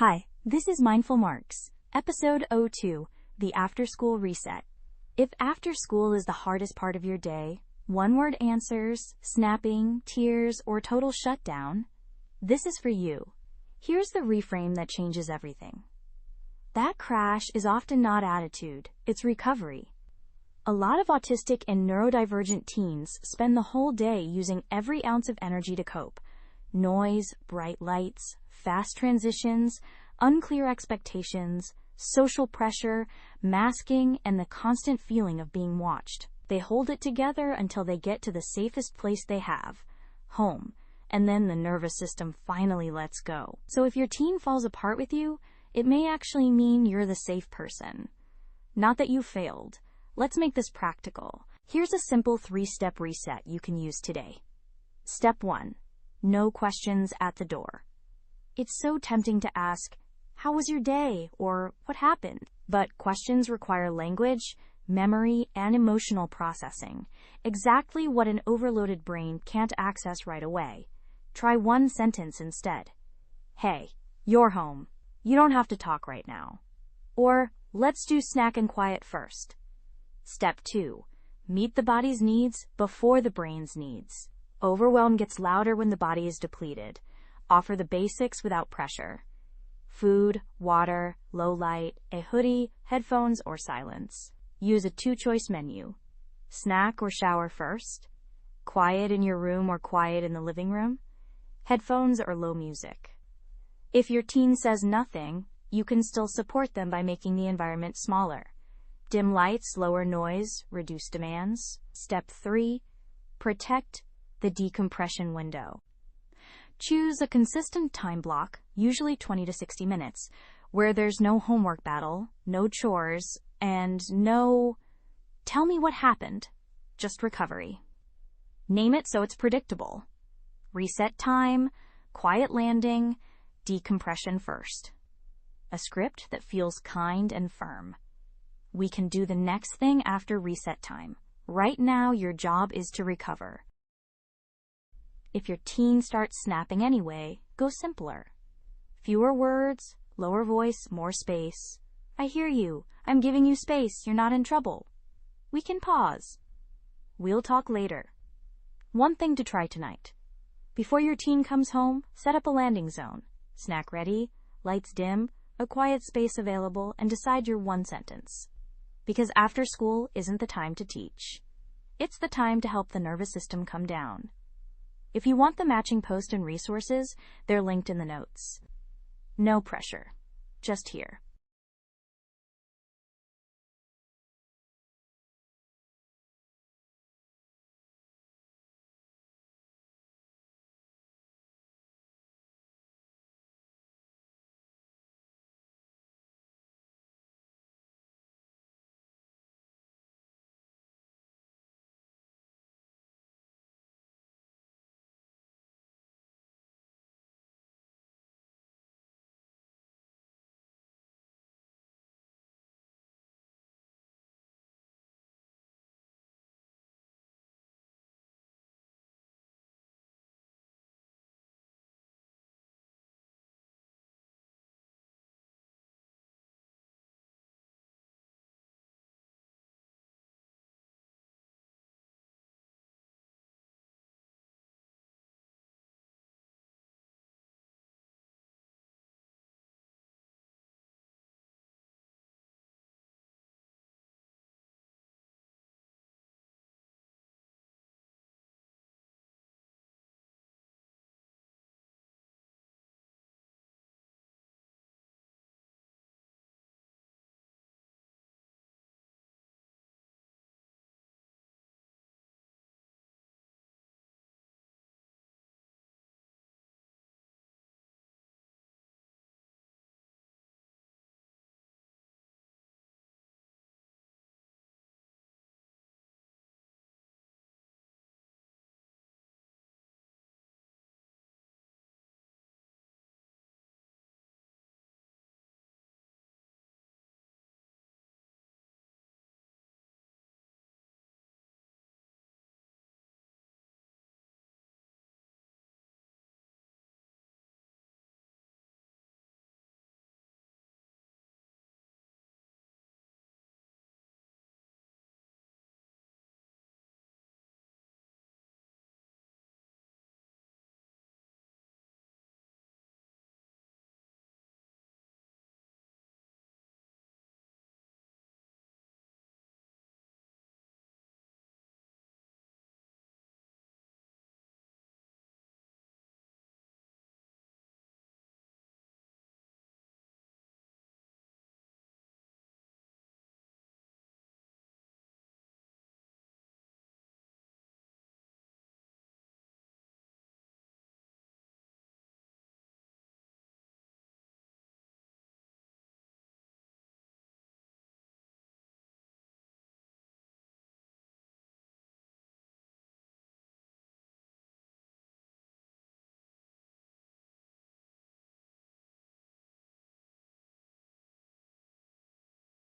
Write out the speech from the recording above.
Hi, this is Mindful Marks, episode 02, the After School Reset. If after school is the hardest part of your day, one-word answers, snapping, tears, or total shutdown, this is for you. Here's the reframe that changes everything. That crash is often not attitude, it's recovery. A lot of autistic and neurodivergent teens spend the whole day using every ounce of energy to cope. Noise, bright lights, fast transitions, unclear expectations, social pressure, masking, and the constant feeling of being watched. They hold it together until they get to the safest place they have, home, and then the nervous system finally lets go. So if your teen falls apart with you, it may actually mean you're the safe person. Not that you failed. Let's make this practical. Here's a simple 3-step reset you can use today. Step 1. No questions at the door. It's so tempting to ask, "How was your day?" or "What happened?" But questions require language, memory, and emotional processing, exactly what an overloaded brain can't access right away. Try one sentence instead. "Hey, you're home. You don't have to talk right now." Or, "Let's do snack and quiet first." Step 2. Meet the body's needs before the brain's needs. Overwhelm gets louder when the body is depleted. Offer the basics without pressure. Food, water, low light, a hoodie, headphones, or silence. Use a 2-choice menu. Snack or shower first. Quiet in your room or quiet in the living room. Headphones or low music. If your teen says nothing, you can still support them by making the environment smaller. Dim lights, lower noise, reduce demands. Step 3. Protect the decompression window. Choose a consistent time block, usually 20 to 60 minutes, where there's no homework battle, no chores, and no "tell me what happened," just recovery. Name it so it's predictable. Reset time, quiet landing, decompression first. A script that feels kind and firm. We can do the next thing after reset time. Right now, your job is to recover. If your teen starts snapping anyway, go simpler. Fewer words, lower voice, more space. "I hear you. I'm giving you space. You're not in trouble." We can pause. "We'll talk later." One thing to try tonight. Before your teen comes home, set up a landing zone. Snack ready, lights dim, a quiet space available, and decide your one sentence. Because after school isn't the time to teach. It's the time to help the nervous system come down. If you want the matching post and resources, they're linked in the notes. No pressure. Just here.